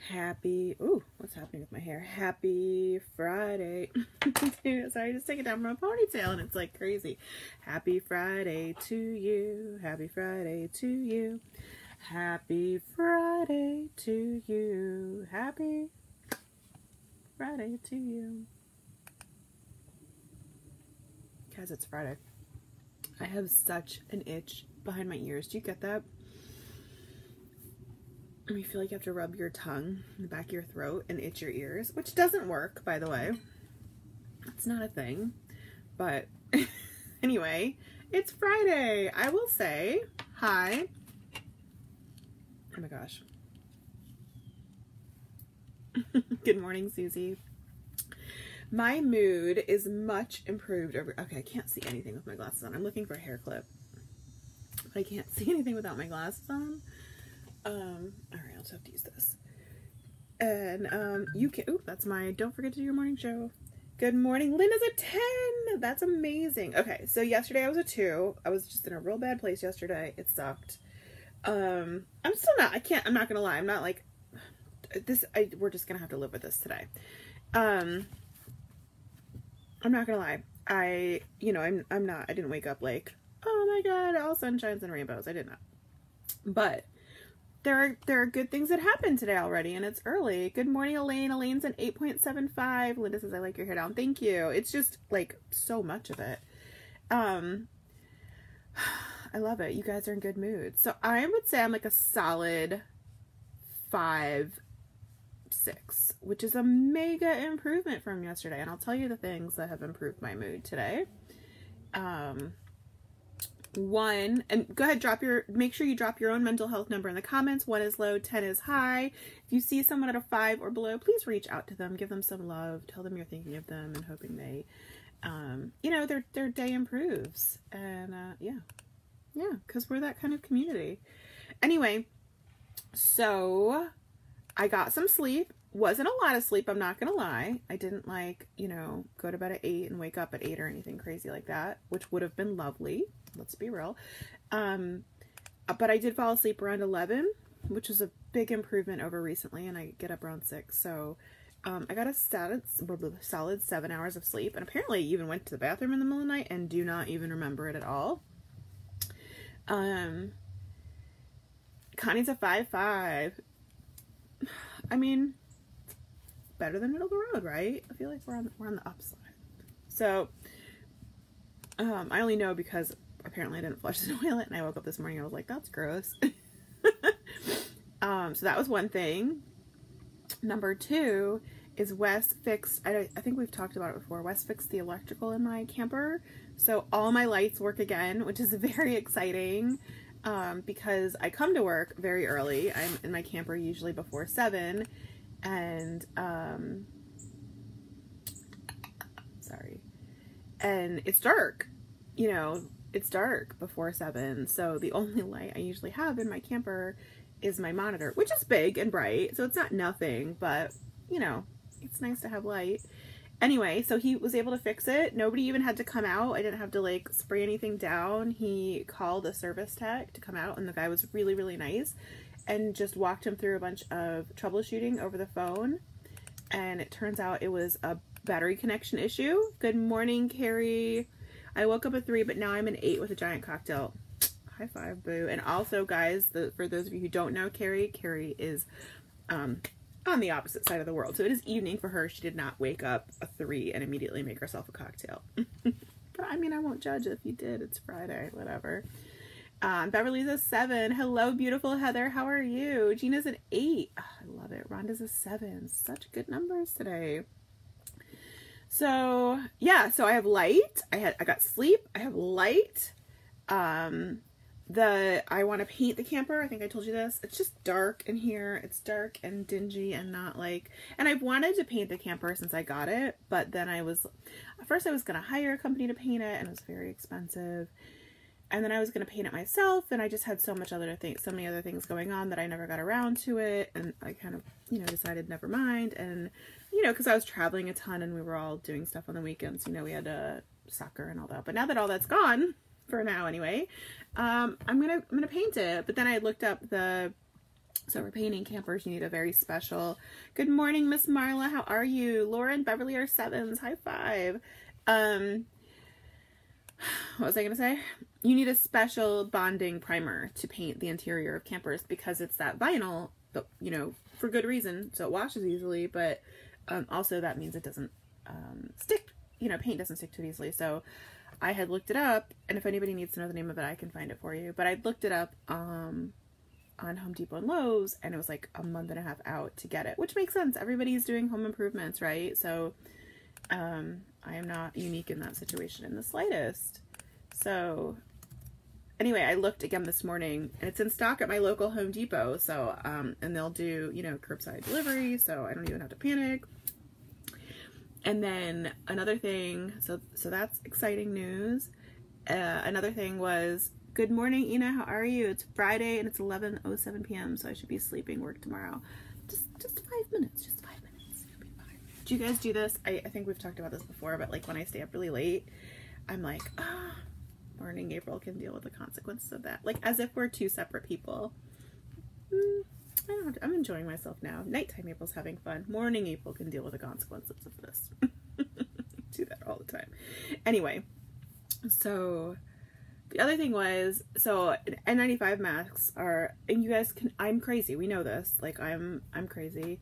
Happy, ooh, what's happening with my hair? Happy Friday. Sorry, I just take it down from a ponytail and it's like crazy. Happy Friday to you. Happy Friday to you. Happy Friday to you. Happy Friday to you. Guys, it's Friday. I have such an itch behind my ears. Do you get that? You feel like you have to rub your tongue in the back of your throat and itch your ears, which doesn't work, by the way. It's not a thing. But anyway, it's Friday. I will say hi. Oh my gosh. Good morning, Susie. My mood is much improved over... Okay, I can't see anything with my glasses on. I'm looking for a hair clip. But I can't see anything without my glasses on. Alright, I'll just have to use this. And, you can, ooh, that's my, don't forget to do your morning show. Good morning. Linda's a 10. That's amazing. Okay, so yesterday I was a 2. I was just in a real bad place yesterday. It sucked. I'm still not, I'm not gonna lie. I'm not like, we're just gonna have to live with this today. I'm not gonna lie. I didn't wake up like, oh my God, all sunshines and rainbows. I did not. But there are good things that happened today already, and it's early. Good morning, Elaine. Elaine's an 8.75. Linda says, I like your hair down. Thank you. It's just like so much of it. I love it. You guys are in good mood. So I would say I'm like a solid 5-6, which is a mega improvement from yesterday. And I'll tell you the things that have improved my mood today. 1, and go ahead, make sure you drop your own mental health number in the comments. 1 is low, 10 is high. If you see someone at a 5 or below, please reach out to them, give them some love, tell them you're thinking of them and hoping they, their day improves. And, yeah, because we're that kind of community. Anyway, so I got some sleep. Wasn't a lot of sleep, I'm not gonna lie. I didn't go to bed at 8 and wake up at 8 or anything crazy like that, which would have been lovely. Let's be real. But I did fall asleep around 11, which was a big improvement over recently, and I get up around 6. So I got a solid 7 hours of sleep, and apparently I even went to the bathroom in the middle of the night and do not even remember it at all. Connie's a 5.5. I mean, better than middle of the road, right? I feel like we're on the upside. So I only know because apparently I didn't flush the toilet, and I woke up this morning and I was like, that's gross. So that was one thing. Number 2 is Wes fixed, I think we've talked about it before, Wes fixed the electrical in my camper. So all my lights work again, which is very exciting. Because I come to work very early. I'm in my camper usually before 7, and sorry, and it's dark, it's dark before 7, so the only light I usually have in my camper is my monitor, which is big and bright, so it's not nothing, but it's nice to have light. Anyway, so he was able to fix it. Nobody even had to come out. I didn't have to like spray anything down. He called a service tech to come out, and the guy was really, really nice and just walked him through a bunch of troubleshooting over the phone. And it turns out it was a battery connection issue. Good morning, Carrie. I woke up at 3, but now I'm an 8 with a giant cocktail. High five, boo. And also, guys, for those of you who don't know Carrie is on the opposite side of the world. So it is evening for her. She did not wake up at 3 and immediately make herself a cocktail. But I mean, I won't judge if you did. It's Friday, whatever. Beverly's a 7. Hello, beautiful Heather. How are you? Gina's an 8. Oh, I love it. Rhonda's a 7. Such good numbers today. So yeah, so I have light. I got sleep. I have light. I want to paint the camper. I think I told you this. It's just dark in here. It's dark and dingy and not like, and I've wanted to paint the camper since I got it, but then at first I was going to hire a company to paint it, and it was very expensive. And then I was going to paint it myself, and I just had so many other things going on that I never got around to it. And I kind of, decided never mind. And, because I was traveling a ton and we were all doing stuff on the weekends, we had soccer and all that. But now that all that's gone, for now anyway, I'm gonna paint it. But then I looked up the So for painting campers, you need a very special, good morning, Miss Marla, how are you? Laura and Beverly are 7s, high five. What was I going to say? You need a special bonding primer to paint the interior of campers because it's that vinyl, but, you know, for good reason. So it washes easily, but also that means it doesn't stick, you know, paint doesn't stick too easily. So I had looked it up, and if anybody needs to know the name of it, I can find it for you. But I looked it up on Home Depot and Lowe's, and it was like a month and a half out to get it, which makes sense. Everybody's doing home improvements, right? So I am not unique in that situation in the slightest. So anyway, I looked again this morning, and it's in stock at my local Home Depot. So, and they'll do, you know, curbside delivery, so I don't even have to panic. And then another thing, so that's exciting news. Another thing was, good morning, Ina, how are you? It's Friday, and it's 11:07 p.m., so I should be sleeping work tomorrow. Just 5 minutes, just 5 minutes. It'll be fine. Do you guys do this? I think we've talked about this before, but like when I stay up really late, I'm like, morning April can deal with the consequences of that. Like as if we're two separate people. I don't have to, I'm enjoying myself now. Nighttime April's having fun. Morning April can deal with the consequences of this. Do that all the time. Anyway, so the other thing was, so N95 masks are, and you guys can, I'm crazy. We know this. Like I'm crazy.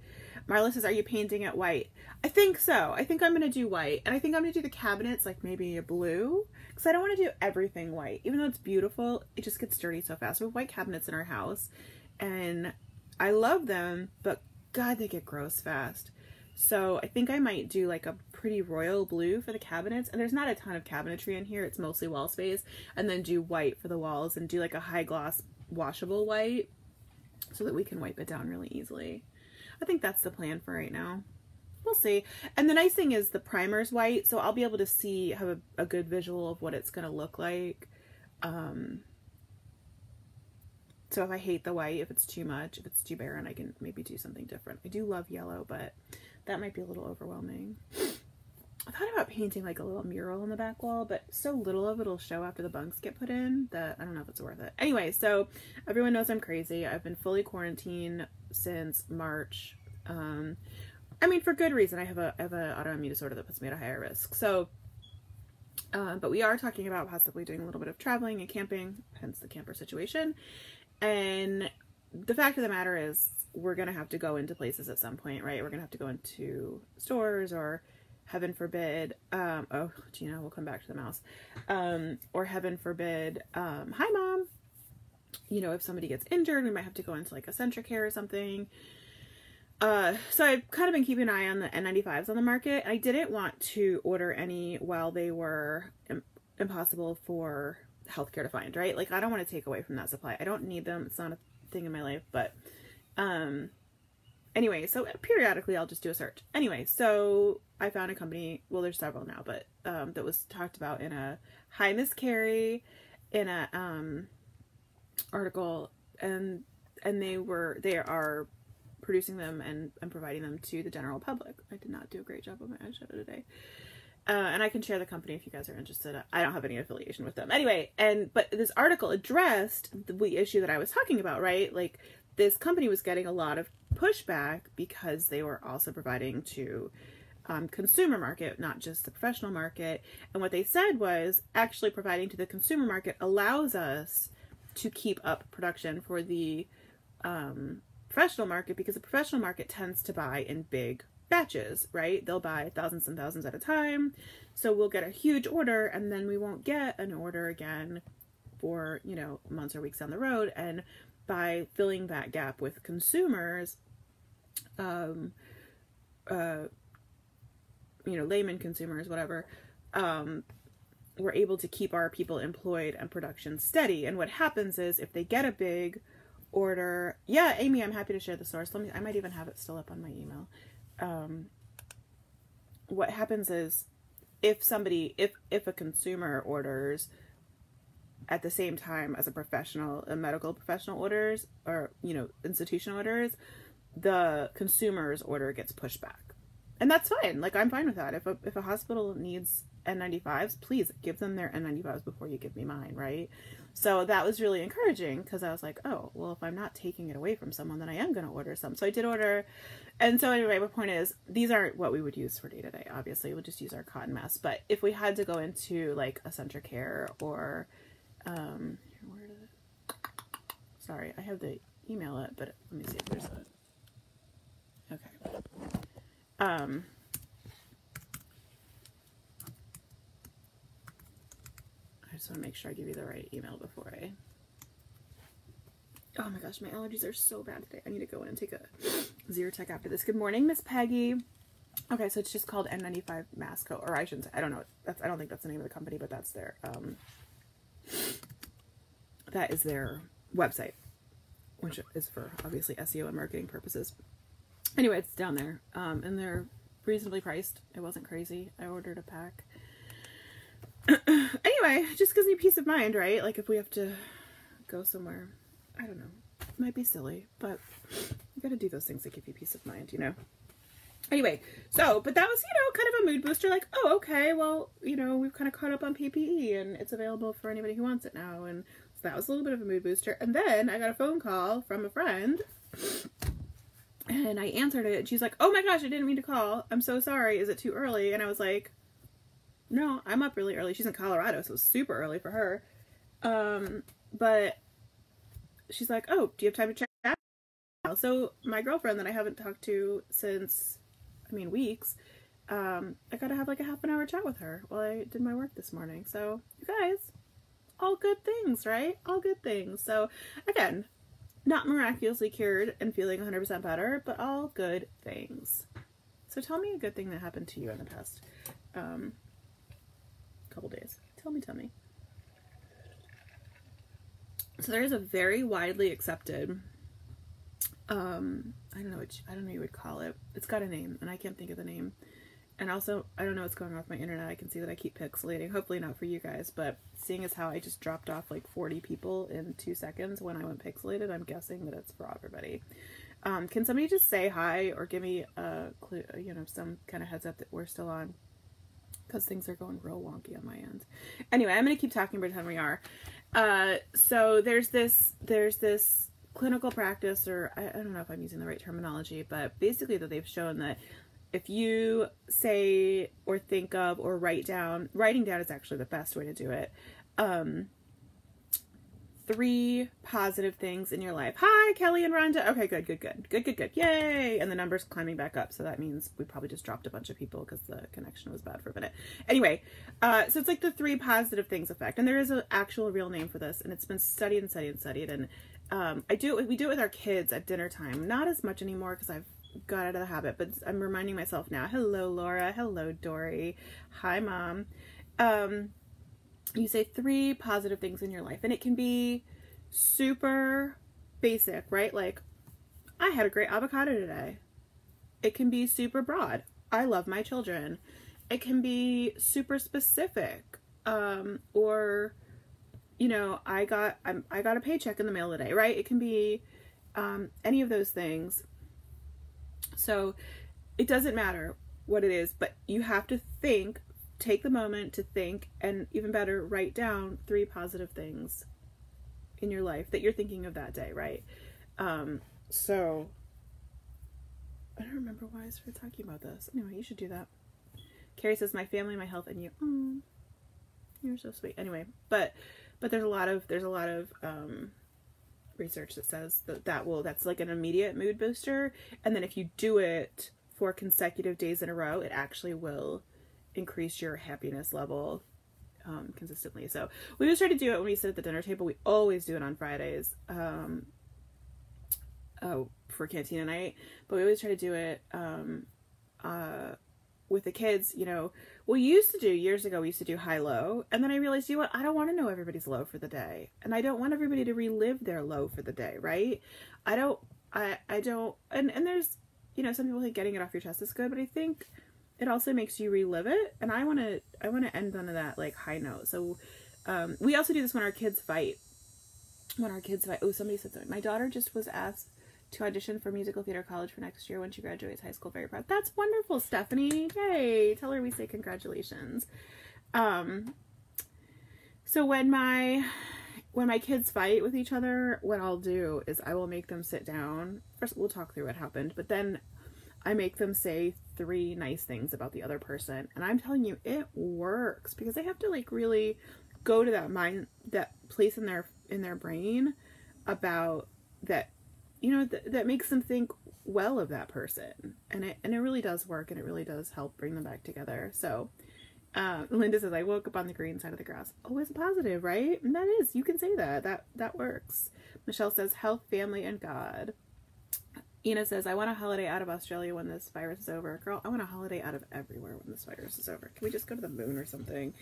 Marla says, are you painting it white? I think so. I think I'm going to do white. And I think I'm going to do the cabinets like maybe a blue. Because I don't want to do everything white. Even though it's beautiful, it just gets dirty so fast. We have white cabinets in our house. And I love them, but God, they get gross fast. So I think I might do like a pretty royal blue for the cabinets. And there's not a ton of cabinetry in here. It's mostly wall space. And then do white for the walls and do like a high gloss washable white so that we can wipe it down really easily. I think that's the plan for right now. We'll see. And the nice thing is the primer's white, so I'll be able to see, have a good visual of what it's going to look like. So if I hate the white, if it's too much, if it's too barren, I can maybe do something different. I do love yellow, but that might be a little overwhelming. I thought about painting like a little mural on the back wall, but so little of it'll show after the bunks get put in that I don't know if it's worth it. Anyway, so everyone knows I'm crazy. I've been fully quarantined since March. I mean, for good reason. I have an autoimmune disorder that puts me at a higher risk. So, but we are talking about possibly doing a little bit of traveling and camping, hence the camper situation. And the fact of the matter is we're going to have to go into places at some point, right? We're going to have to go into stores or heaven forbid, oh, Gina, we'll come back to the mouse. Or heaven forbid, hi mom. You know, if somebody gets injured, we might have to go into like a Centricare or something. So I've kind of been keeping an eye on the N95s on the market. I didn't want to order any while they were impossible for healthcare to find, right? Like I don't want to take away from that supply. I don't need them. It's not a thing in my life, but, anyway, so periodically I'll just do a search. Anyway, so I found a company, well, there's several now, but, that was talked about in a Hi Miss Carrie in a, article, and they are producing them and providing them to the general public. I did not do a great job on my eyeshadow today. And I can share the company if you guys are interested. I don't have any affiliation with them. Anyway, but this article addressed the issue that I was talking about, right? Like this company was getting a lot of pushback because they were also providing to consumer market, not just the professional market. And what they said was actually providing to the consumer market allows us to keep up production for the professional market, because the professional market tends to buy in big batches, right? They'll buy thousands and thousands at a time. So we'll get a huge order and then we won't get an order again for, you know, months or weeks down the road. And by filling that gap with consumers, you know, layman consumers, whatever, we're able to keep our people employed and production steady. And what happens is if they get a big order, yeah, Amy, I'm happy to share the source. I might even have it still up on my email. What happens is if a consumer orders at the same time as a medical professional orders, or, you know, institutional orders, the consumer's order gets pushed back. And that's fine. Like, I'm fine with that. If a hospital needs N95s, please give them their N95s before you give me mine, right? So that was really encouraging because I was like, oh, well, if I'm not taking it away from someone, then I am going to order some. So I did order. And so anyway, my point is, these aren't what we would use for day to day. Obviously, we'll just use our cotton masks. But if we had to go into like a Centricare or, where did it? Sorry, I have the email it, but let me see if there's a, okay. I just want to make sure I give you the right email before I... Oh my gosh, my allergies are so bad today. I need to go in and take a Zyrtec after this. Good morning, Miss Peggy. Okay, so it's just called N95 Mask Co. Or I shouldn't say, I don't know. I don't think that's the name of the company, but that's their, that is their website, which is for obviously SEO and marketing purposes. Anyway, it's down there, and they're reasonably priced. It wasn't crazy. I ordered a pack. Anyway, just gives me peace of mind, right? Like if we have to go somewhere, I don't know, it might be silly, but you gotta do those things that give you peace of mind, you know? Anyway, so, but that was, you know, kind of a mood booster, like, oh, okay, well, you know, we've kind of caught up on PPE and it's available for anybody who wants it now. And so that was a little bit of a mood booster. And then I got a phone call from a friend and I answered it. And she's like, oh my gosh, I didn't mean to call. I'm so sorry. Is it too early? And I was like, no, I'm up really early. She's in Colorado, so it was super early for her. But she's like, oh, do you have time to chat? So my girlfriend that I haven't talked to since, I mean, weeks, I got to have like a half an hour chat with her while I did my work this morning. So you guys, all good things, right? All good things. So again, not miraculously cured and feeling 100% better, but all good things. So tell me a good thing that happened to you in the past couple days. Tell me. So there is a very widely accepted, I don't know what you would call it. It's got a name and I can't think of the name. And also, I don't know what's going on with my internet. I can see that I keep pixelating. Hopefully not for you guys, but seeing as how I just dropped off like 40 people in 2 seconds when I went pixelated, I'm guessing that it's for everybody. Can somebody just say hi or give me a clue, you know, some kind of heads up that we're still on? Because things are going real wonky on my end. Anyway, I'm going to keep talking, pretend we are. So there's this clinical practice, or I don't know if I'm using the right terminology, but basically that they've shown that if you say or think of or writing down is actually the best way to do it. 3 positive things in your life. Hi, Kelly and Rhonda. Okay, good. Yay! And the number's climbing back up, so that means we probably just dropped a bunch of people because the connection was bad for a minute. Anyway, so it's like the 3 positive things effect, and there is an actual real name for this, and it's been studied. And we do it with our kids at dinner time. Not as much anymore because I've got out of the habit, but I'm reminding myself now. Hello, Laura. Hello, Dory. Hi, Mom. You say 3 positive things in your life, and it can be super basic, right? Like, I had a great avocado today. It can be super broad. I love my children. It can be super specific, or, you know, I got a paycheck in the mail today, right? It can be any of those things. So it doesn't matter what it is, but you have to think. Take the moment to think, and even better, write down 3 positive things in your life that you're thinking of that day, right? So I don't remember why I started talking about this. Anyway, you should do that. Carrie says, my family, my health, and you. Oh, you're so sweet. Anyway, but there's a lot of research that says that's like an immediate mood booster, and then if you do it for consecutive days in a row, it actually will increase your happiness level consistently. So we always try to do it when we sit at the dinner table. We always do it on Fridays for cantina night, but we always try to do it with the kids. You know, years ago we used to do high-low, and then I realized, you know what, I don't want to know everybody's low for the day, and I don't want everybody to relive their low for the day, right? I don't, and there's, you know, some people think getting it off your chest is good, but I think it also makes you relive it, and I want to end on that like high note. So we also do this when our kids fight. Oh, somebody said something. My daughter just was asked to audition for musical theater college for next year when she graduates high school. Very proud. That's wonderful, Stephanie. Yay! Tell her we say congratulations. So when when my kids fight with each other, what I'll do is I will make them sit down. First, we'll talk through what happened, but then I make them say 3 nice things about the other person. And I'm telling you, it works, because they have to like really go to that place in their brain about that, you know, that makes them think well of that person. And it really does work, and it really does help bring them back together. So Linda says, I woke up on the green side of the grass. Always a positive, right? And that is, you can say that works. Michelle says, health, family, and God. Ina says, I want a holiday out of Australia when this virus is over. Girl, I want a holiday out of everywhere when this virus is over. Can we just go to the moon or something?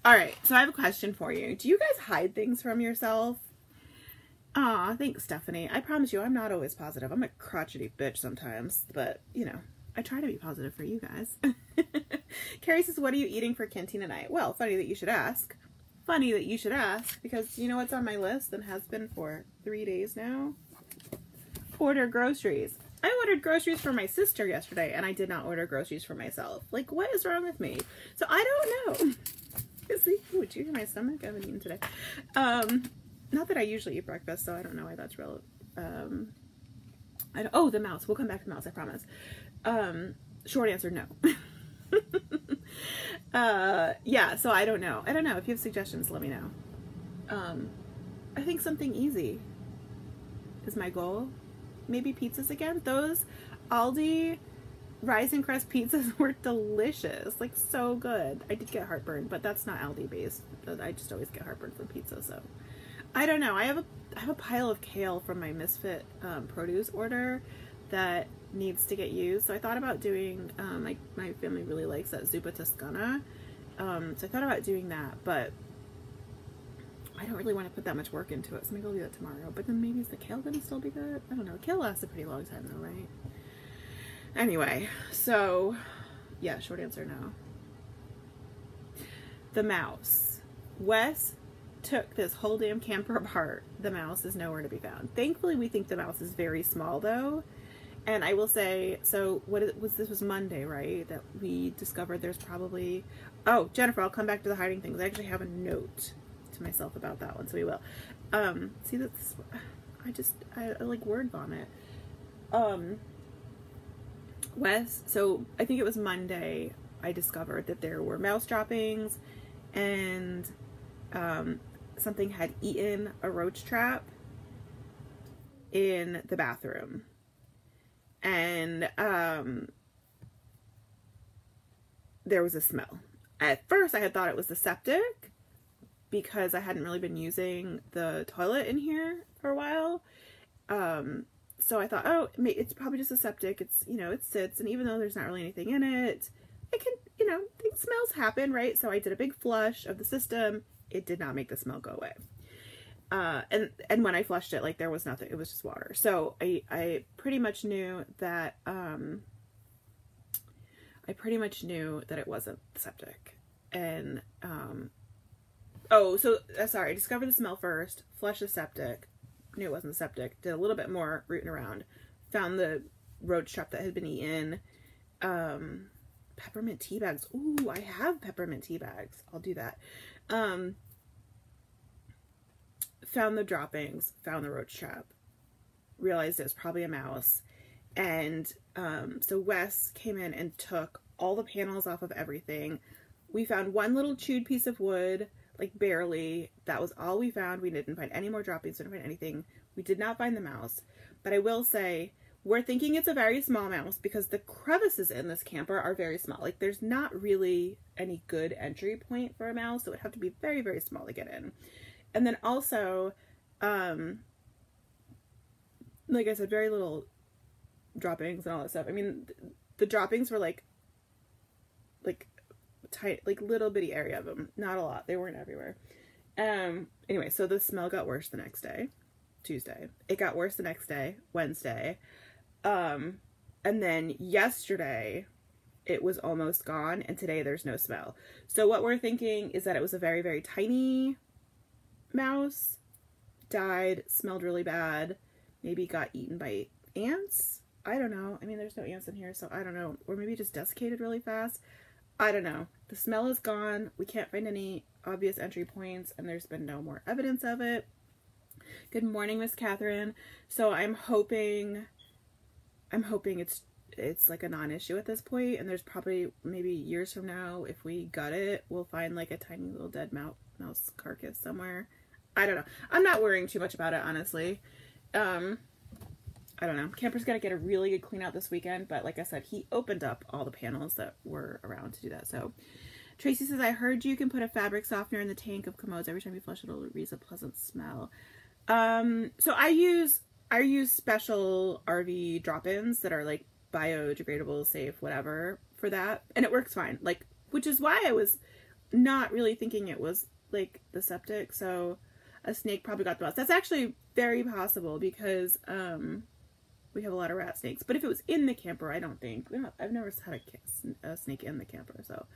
All right, so I have a question for you. Do you guys hide things from yourself? Aw, thanks, Stephanie. I promise you, I'm not always positive. I'm a crotchety bitch sometimes, but, you know, I try to be positive for you guys. Carrie says, what are you eating for canteen tonight? Well, funny that you should ask. Funny that you should ask, because you know what's on my list and has been for 3 days now? Order groceries. I ordered groceries for my sister yesterday, and I did not order groceries for myself. Like, what is wrong with me? So I don't know. See, ooh, did you hear my stomach? I haven't eaten today. Not that I usually eat breakfast, so I don't know why that's real. Oh, the mouse. We'll come back to the mouse, I promise. Short answer, no. Yeah, so I don't know. I don't know. If you have suggestions, let me know. I think something easy is my goal. Maybe pizzas again. Those Aldi Rise and Crest pizzas were delicious. Like, so good. I did get heartburn, but that's not Aldi based. I just always get heartburn from pizza, so I don't know. I have a pile of kale from my Misfit produce order that needs to get used. So I thought about doing, my family really likes that Zuppa Toscana. So I thought about doing that, but I don't really want to put that much work into it. So maybe I'll do that tomorrow. But then maybe is the kale going to still be good? I don't know. Kale lasts a pretty long time though, right? Anyway, so yeah, short answer, no. The mouse. Wes took this whole damn camper apart. The mouse is nowhere to be found. Thankfully, we think the mouse is very small though. And I will say, so this was Monday, right? That we discovered there's probably, oh, Jennifer, I'll come back to the hiding things. I actually have a note to myself about that one, so we will. See, that's, I like word vomit. Wes, so I think it was Monday, I discovered that there were mouse droppings, and something had eaten a roach trap in the bathroom. And there was a smell. At first I had thought it was the septic, because I hadn't really been using the toilet in here for a while. So I thought, oh, it's probably just a septic. It's, you know, it sits, and even though there's not really anything in it, it can, you know, smells happen, right? So I did a big flush of the system. It did not make the smell go away. And when I flushed it, like, there was nothing. It was just water. So I pretty much knew that, it wasn't septic. And, sorry, I discovered the smell first, flushed the septic, knew it wasn't septic, did a little bit more rooting around, found the roach trap that had been eaten, peppermint tea bags. Ooh, I have peppermint tea bags. I'll do that. Found the droppings, found the roach trap, realized it was probably a mouse. And so Wes came in and took all the panels off of everything. We found one little chewed piece of wood, like barely. That was all we found. We didn't find any more droppings, didn't find anything. We did not find the mouse. But I will say, we're thinking it's a very small mouse because the crevices in this camper are very small. Like, there's not really any good entry point for a mouse. So it would have to be very, very small to get in. And then also, like I said, very little droppings and all that stuff. I mean, the droppings were like tight, like little bitty area of them. Not a lot. They weren't everywhere. Anyway, so the smell got worse the next day, Tuesday. It got worse the next day, Wednesday. And then yesterday it was almost gone, and today there's no smell. So what we're thinking is that it was a very, very tiny mouse, died, smelled really bad, maybe got eaten by ants. I don't know. I mean, there's no ants in here, so I don't know. Or maybe just desiccated really fast. I don't know. The smell is gone. We can't find any obvious entry points, and there's been no more evidence of it. Good morning, Miss Catherine. So I'm hoping it's like a non-issue at this point, and there's probably maybe years from now, if we gut it, we'll find like a tiny little dead mouse carcass somewhere. I don't know. I'm not worrying too much about it, honestly. I don't know. Camper's got to get a really good clean out this weekend, but like I said, he opened up all the panels that were around to do that. So Tracy says, I heard you can put a fabric softener in the tank of commodes. Every time you flush it'll release a pleasant smell. So I use special RV drop-ins that are like biodegradable, safe, whatever for that. And it works fine. Like, which is why I was not really thinking it was like the septic. So a snake probably got the mouse. That's actually very possible because, we have a lot of rat snakes, but if it was in the camper, I don't think, I've never had a snake in the camper. So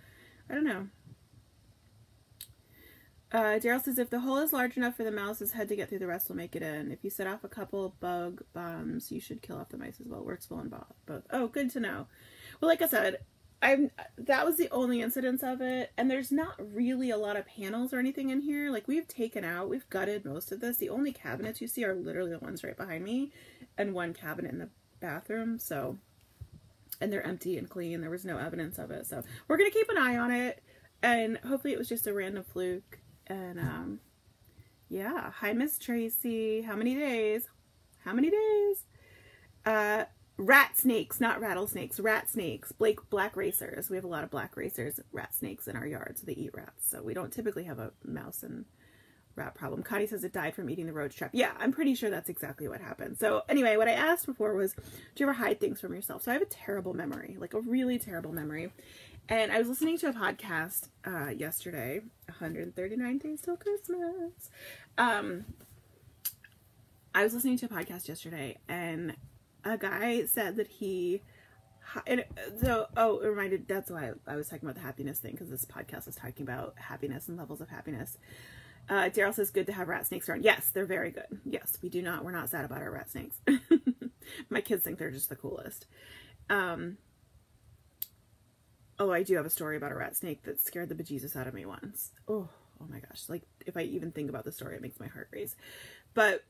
I don't know. Daryl says, if the hole is large enough for the mouse's head to get through, the rest will make it in. If you set off a couple bug bombs, you should kill off the mice as well. Works well in both. Oh, good to know. Well, like I said, that was the only incidence of it, and there's not really a lot of panels or anything in here. Like, we've gutted most of this. The only cabinets you see are literally the ones right behind me, and one cabinet in the bathroom, so, and they're empty and clean. There was no evidence of it, so we're gonna keep an eye on it, and hopefully it was just a random fluke. And yeah, hi Miss Tracy. How many days? Rat snakes, not rattlesnakes, rat snakes. Black racers. We have a lot of black racers, rat snakes in our yard, so they eat rats. So we don't typically have a mouse and rat problem. Connie says it died from eating the roach trap. Yeah, I'm pretty sure that's exactly what happened. So anyway, what I asked before was, do you ever hide things from yourself? So I have a terrible memory, like a really terrible memory. And I was listening to a podcast yesterday, 139 Days Till Christmas. I was listening to a podcast yesterday, and a guy said that it reminded, that's why I was talking about the happiness thing, because this podcast is talking about happiness and levels of happiness. Daryl says, good to have rat snakes around. Yes, they're very good. Yes, we're not sad about our rat snakes. My kids think they're just the coolest. Oh, I do have a story about a rat snake that scared the bejesus out of me once. Oh my gosh. Like, if I even think about the story, it makes my heart race. But,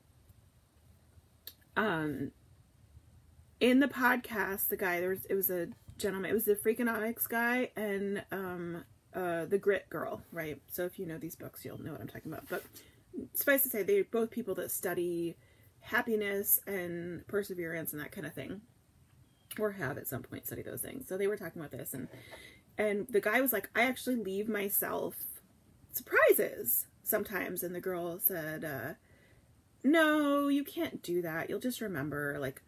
in the podcast, the guy, it was a gentleman, it was the Freakonomics guy and, the Grit Girl, right? So if you know these books, you'll know what I'm talking about. But suffice to say, they're both people that study happiness and perseverance and that kind of thing. Or have at some point studied those things. So they were talking about this, and the guy was like, I actually leave myself surprises sometimes. And the girl said, no, you can't do that. You'll just remember, like,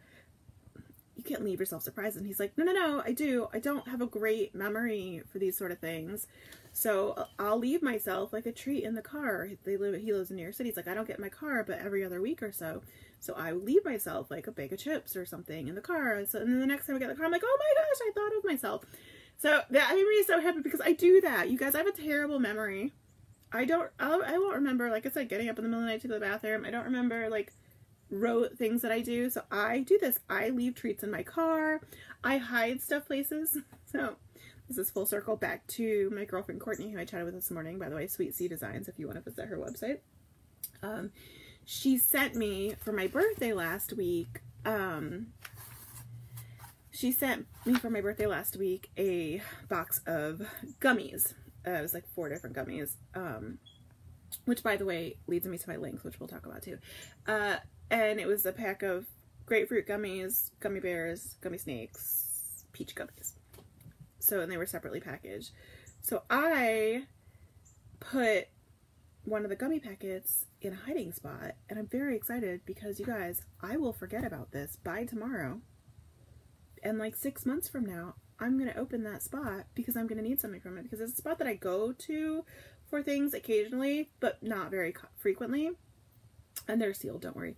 you can't leave yourself surprises. And he's like, no, I do. I don't have a great memory for these sort of things. So I'll leave myself like a treat in the car. He lives in New York City. He's like, I don't get in my car, but every other week or so. So I leave myself like a bag of chips or something in the car. So, and then the next time I get in the car, I'm like, oh my gosh, I thought of myself. So that made me so happy because I do that. You guys, I have a terrible memory. I won't remember, like I said, getting up in the middle of the night to go to the bathroom. I don't remember like rote things that I do. So I do this. I leave treats in my car. I hide stuff places. So this is full circle back to my girlfriend Courtney, who I chatted with this morning, by the way, Sweet Sea Designs, if you want to visit her website. She sent me for my birthday last week, a box of gummies. It was like 4 different gummies, which by the way leads me to my links, which we'll talk about too. And it was a pack of grapefruit gummies, gummy bears, gummy snakes, peach gummies. So, and they were separately packaged. So I put one of the gummy packets in a hiding spot, and I'm very excited because, you guys, I will forget about this by tomorrow, and like 6 months from now I'm going to open that spot because I'm going to need something from it, because it's a spot that I go to for things occasionally but not very frequently, and they're sealed, don't worry.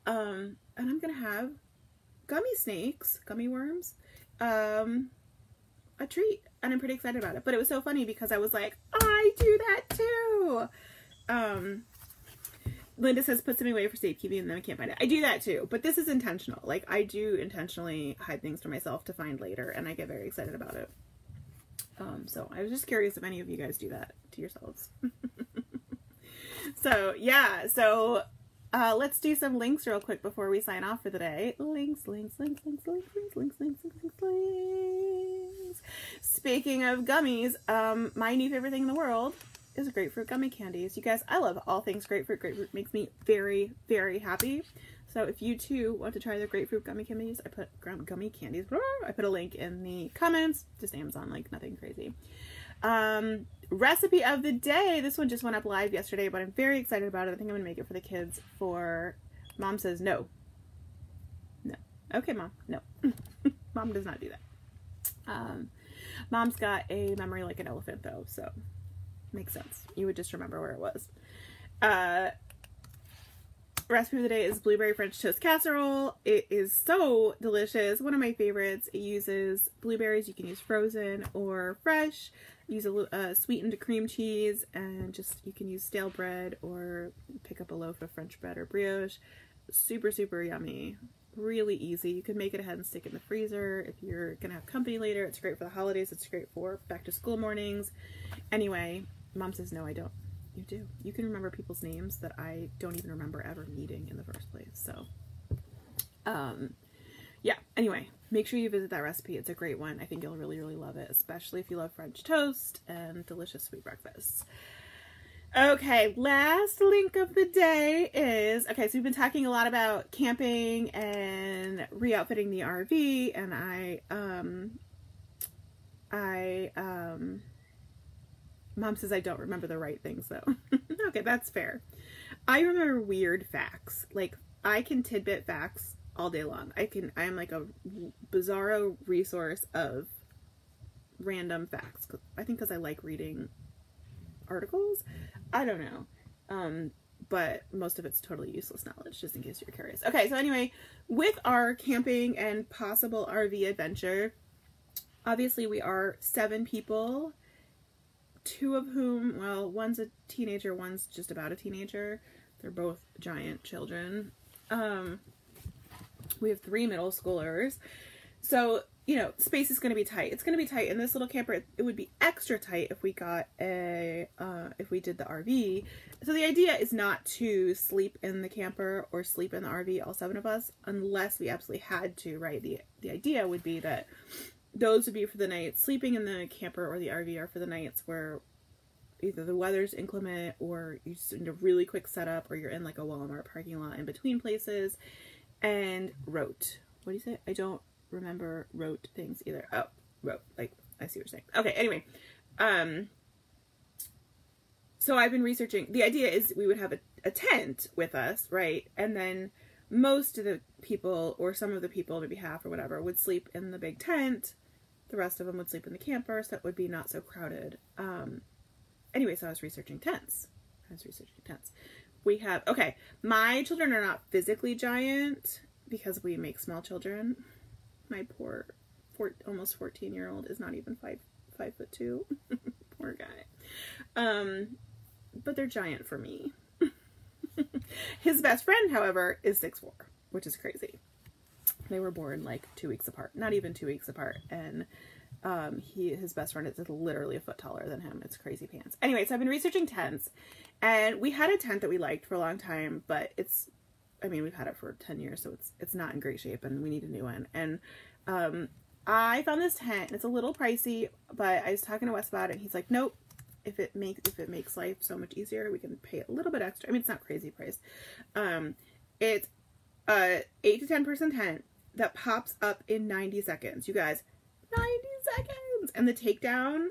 And I'm going to have gummy snakes, gummy worms, a treat, and I'm pretty excited about it. But it was so funny because I was like, I do that too. Linda says, put something away for safekeeping and then I can't find it. I do that too, but this is intentional. Like, I do intentionally hide things from myself to find later, and I get very excited about it. So I was just curious if any of you guys do that to yourselves. So yeah, so Let's do some links real quick before we sign off for the day. Links. Speaking of gummies, my new favorite thing in the world is grapefruit gummy candies. You guys, I love all things grapefruit. Grapefruit makes me very, very happy. So if you too want to try the grapefruit gummy candies, I put a link in the comments. Just Amazon, like nothing crazy. Recipe of the day. This one just went up live yesterday, but I'm very excited about it. I think I'm gonna make it for the kids for Mom says no. No. Okay, Mom. No. Mom does not do that. Mom's got a memory like an elephant though, so makes sense. You would just remember where it was. Recipe of the day is blueberry French toast casserole. It is so delicious. One of my favorites. It uses blueberries. You can use frozen or fresh. Use a sweetened cream cheese, and just you can use stale bread or pick up a loaf of French bread or brioche. Super, super yummy. Really easy. You can make it ahead and stick it in the freezer if you're gonna have company later. It's great for the holidays. It's great for back to school mornings. Anyway, Mom says no, I don't. You do. You can remember people's names that I don't even remember ever meeting in the first place. So, yeah. Anyway, make sure you visit that recipe. It's a great one. I think you'll really, really love it, especially if you love French toast and delicious sweet breakfasts. Okay, last link of the day is, okay, so we've been talking a lot about camping and re-outfitting the RV, and Mom says I don't remember the right things though. Okay, that's fair. I remember weird facts. Like, I can tidbit facts all day long. I am like a bizarro resource of random facts. I think because I like reading articles. I don't know. But most of it's totally useless knowledge, just in case you're curious. Okay, so anyway, with our camping and possible RV adventure, obviously we are 7 people. 2 of whom, well, one's a teenager, one's just about a teenager. They're both giant children. We have 3 middle schoolers. So, you know, space is going to be tight. It's going to be tight. In this little camper, it would be extra tight if we got if we did the RV. So the idea is not to sleep in the camper or sleep in the RV, all 7 of us, unless we absolutely had to, right? The idea would be that those would be for the nights. Sleeping in the camper or the RV are for the nights where either the weather's inclement or you're just in a really quick setup or you're in like a Walmart parking lot in between places. And rote. What do you say? I don't remember rote things either. Oh, rote. Like, I see what you're saying. Okay, anyway. So I've been researching. The idea is we would have a tent with us, right? And then most of the people, or some of the people, maybe half or whatever, would sleep in the big tent. The rest of them would sleep in the camper, so it would be not so crowded. Anyway, so I was researching tents. We have, okay, my children are not physically giant because we make small children. My poor, almost 14-year-old is not even 5'2". Poor guy. But they're giant for me. His best friend, however, is 6'4", which is crazy. They were born like 2 weeks apart, not even 2 weeks apart, and his best friend is literally a foot taller than him. It's crazy pants. Anyway, so I've been researching tents, and we had a tent that we liked for a long time, but we've had it for 10 years, so it's not in great shape, and we need a new one. And I found this tent, and it's a little pricey, but I was talking to Wes about it, and he's like, nope. If it makes life so much easier, we can pay a little bit extra. I mean, it's not crazy price. It's a 8 to 10 person tent that pops up in 90 seconds. You guys, 90 seconds! And the takedown,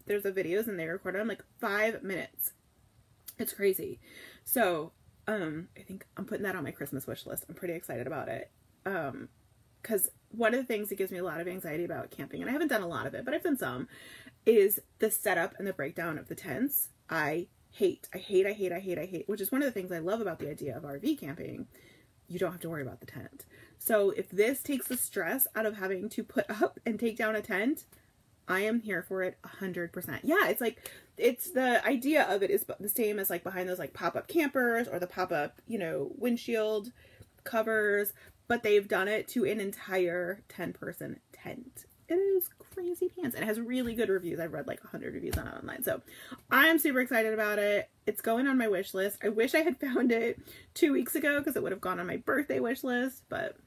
there's the videos and they record it in like 5 minutes. It's crazy. So, I think I'm putting that on my Christmas wish list. I'm pretty excited about it. Because one of the things that gives me a lot of anxiety about camping, and I haven't done a lot of it, but I've done some, is the setup and the breakdown of the tents. I hate, which is one of the things I love about the idea of RV camping. You don't have to worry about the tent. So if this takes the stress out of having to put up and take down a tent, I am here for it 100%. Yeah, it's the idea of it is the same as like behind those like pop-up campers or the pop-up, windshield covers, but they've done it to an entire 10-person tent. It is crazy pants. And it has really good reviews. I've read like 100 reviews on it online. So I'm super excited about it. It's going on my wish list. I wish I had found it 2 weeks ago because it would have gone on my birthday wish list, but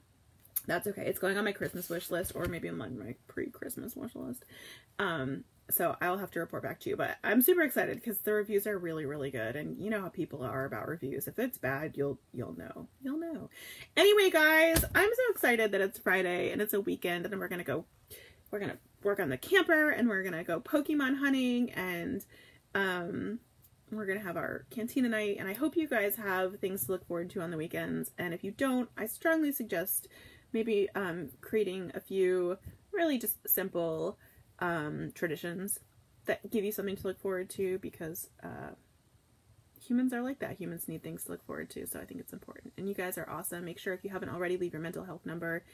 that's okay. It's going on my Christmas wish list, or maybe on my pre-Christmas wish list. So I'll have to report back to you, but I'm super excited because the reviews are really, really good. And you know how people are about reviews. If it's bad, you'll know. You'll know. Anyway, guys, I'm so excited that it's Friday and it's a weekend, and we're going to work on the camper, and we're going to go Pokemon hunting, and we're going to have our cantina night. And I hope you guys have things to look forward to on the weekends. And if you don't, I strongly suggest maybe creating a few really just simple traditions that give you something to look forward to, because humans are like that. Humans need things to look forward to, so I think it's important. And you guys are awesome. Make sure, if you haven't already, leave your mental health number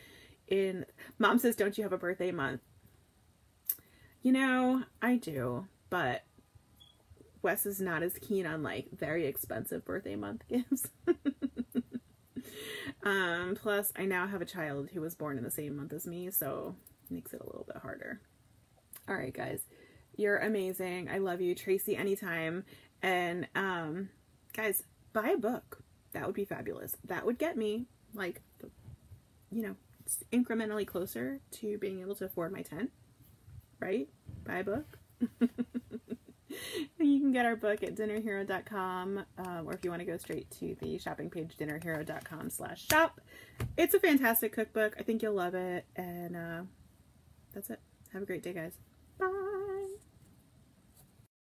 in. Mom says, don't you have a birthday month? You know, I do, but Wes is not as keen on like very expensive birthday month gifts. Plus I now have a child who was born in the same month as me, so it makes it a little bit harder. All right, guys, you're amazing. I love you. Tracy, anytime. And guys, buy a book. That would be fabulous. That would get me, like, you know, incrementally closer to being able to afford my tent, right? Buy a book. You can get our book at dinnerhero.com, or if you want to go straight to the shopping page, dinnerhero.com/shop. It's a fantastic cookbook. I think you'll love it. And that's it. Have a great day, guys. Bye.